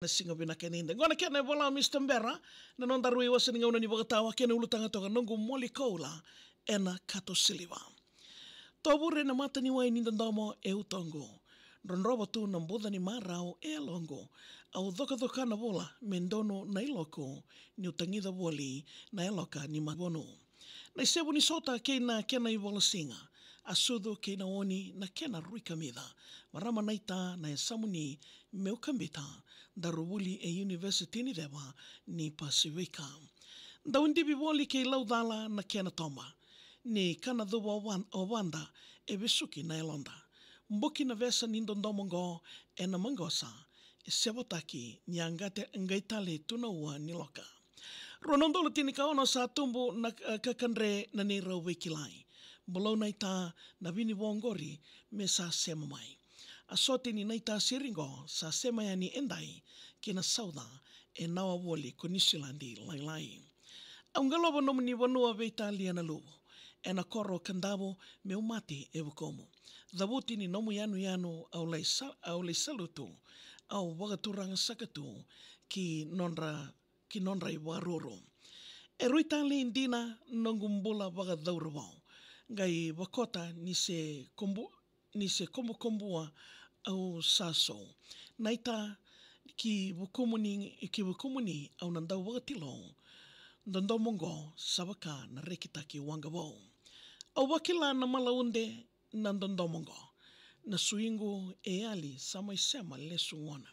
na singa bina keninde ngona kene bola Mr. Mbera na nonda rui wasa ninga una ni bagatawa kene ulutanga toga nongo moli koula ena kato siliva tobure na mata ni wai ninda ndomo e utongo ronroba tu na mbudha ni marao e alongo au dhoka na bola mendono na iloko ni utangida boli na eloka ni mabono na isebu ni sota kena ibola singa asudu kena oni na kena rui kamida marama naita na esamuni meukambita darubuli e university ni dewa ni Pasifika da undibi boli ke laudala na kena toma ni kana dhuba o wanda e besuki na elonda mboki na vesa nindondomongo e na mangosa e sebotaki nyangate ngaitale tuna ua niloka ronondolo tini kaono sa tumbu na kakandre na ni rawekilai Bolo naita na vini wongori me sa sema mai. Asote ni naita siringo sa sema ya ni endai kina sauda e nawa woli konisilandi lailai. Aungalobo nomu ni wanua veita liana lubo. E na koro kandabo me umati e wukomo. Dhabuti ni nomu yanu au salutu au wagaturanga sakatu ki nonra i waroro. E ruitali indina nongumbula wagadaurawao. Ngai wakota ni se kombu au saso. Naita ki wukumuni au nandau wakatilo. Ndandomongo sabaka na rekitaki wangabo. Au wakila na malaunde na ndandomongo. Na suingu e ali samaisema lesu ngona.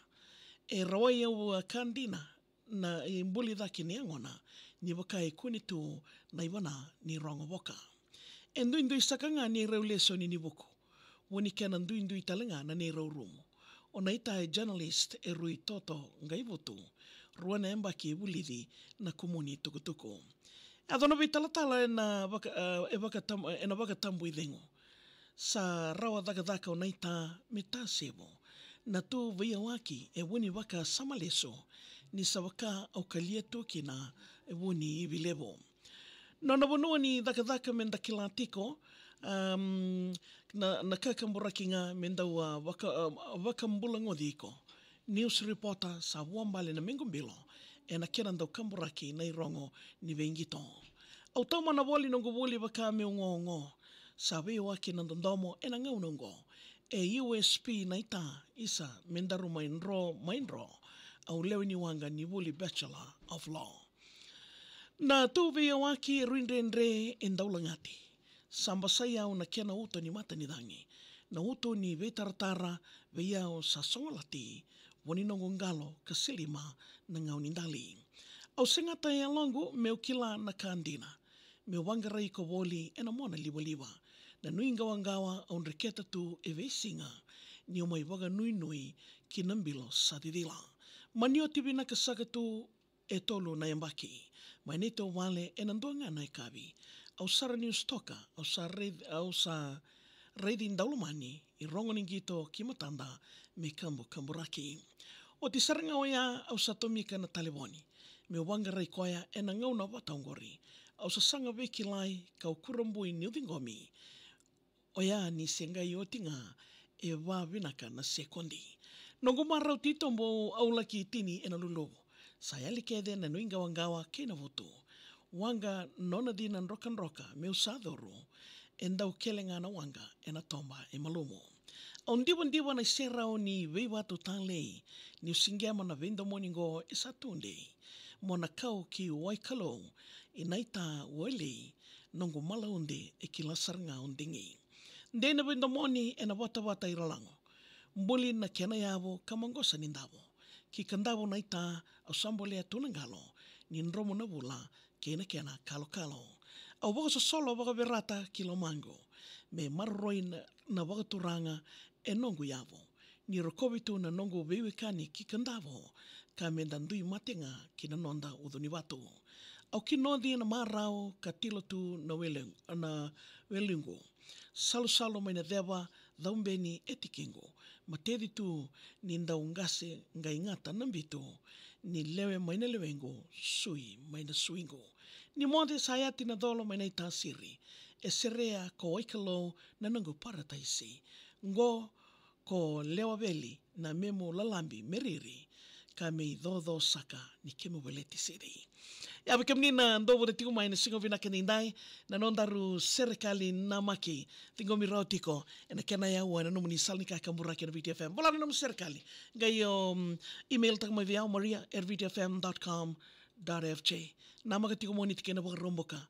E rawaya wa kandina na imbuli dhaki ni angona. Ni wakai kunitu na iwana ni rongo waka. E ndui sakanga ni rau leso ni buku. Wani kena ndui talanga na ni rau rumo. O naita e journalist e rui toto ngaivutu. Ruana embaki bulidi na kumuni tukutuku. Adona vitalatala e na wakatambu idhengu. Sa rawa dhaka o naita metasebo. Na tu via waki e wuni waka samaleso. Ni sa waka au kalietu kina e wuni ivilebo. Nona wanua ni dhaka menda kilatiko na kakamburaki nga menda wakambula ngodhiko. News reporter sa wambale na mingumbilo e na kena ndau kamburaki na irongo ni vengito. Au tauma na wali nongo wali waka me ungo sa wei waki na ndomo e na ngaunongo. E USP na ita isa mendaru mainro au lewe ni wanga ni wuli Bachelor of Law. Na tu via waki ruindrendre endaulangati. Samba sayau na kena uto ni mata ni dangi. Na uto ni vetaratara veiao sa songolati. Waninongo ngalo kasilima na ngau nindali. Au singata ya longu meukila na kandina. Meuwangarai ko woli ena mona liwa. Na nui ngawangawa au nreketa tu e veisinga. Ni o mai waga nui ki nambilo sa didila. Manio tibina kasakatu e tolu na yambaki. Mainito wale e nandonga na ikavi. Au sara news toka, au sa reidin daulumani, i rongo ningito ki matanda me kamburaki. O ti saranga oya au sa tomika na taliboni. Me wangarai koya e na ngauna wataungori. Au sa sanga vekilai kau kurambui niudingomi. Oya ni sengai o tinga e wavinaka na sekondi. Nongo marau titombo au laki tini e na lulubu. Sayali kede na nuinga wangawa kena vutu. Wanga nona dina roka meu sadoro. Endau kelenga na wanga ena tomba e malumo. Au ndiwa na serao ni weiwatu tanglei. Ni usingema na vendo moningo e satunde. Mona kau ki waikalo. Inaita wali nongo malaunde e kilasaranga undingi. Ndena vendo moni ena wata iralango. Mbuli na kena yavo kamangosa nindavo. Ki kandavo naita au sambolea tunangalo ni nromo na bula kena kalo. Au waga solo waga verata kilomango me marroi na waga turanga e nongu yavo. Ni rokovitu na nongu veiwekani ki kandavo ka mendandui matenga ki na nonda udhuni watu. Au ki nodi na marao ka tilotu na welingu. Salu mai na dewa dhaumbeni etikingo. Matedi tu ni ndaungase ngaingata nambitu. Ni lewe mai na lewengo, sui mai na suingo. Ni monde sayati na dolo mai na itasiri. E serea ko waikalo na nangu parataisi. Ngo ko lewa veli na memo lalambi meriri. kami dhodo saka ni kemu weleti siri. Ya bekamnina ndo bude tiku mai na singo vina kenindai na nondaru serikali namaki tingo mirotiko na kena ya wana no muni salnika kamburaki na VTFM. Bola no serikali. Gayo email tak mai via maria@vtfm.com.fj. Nama ka tiku mo ni tikena romboka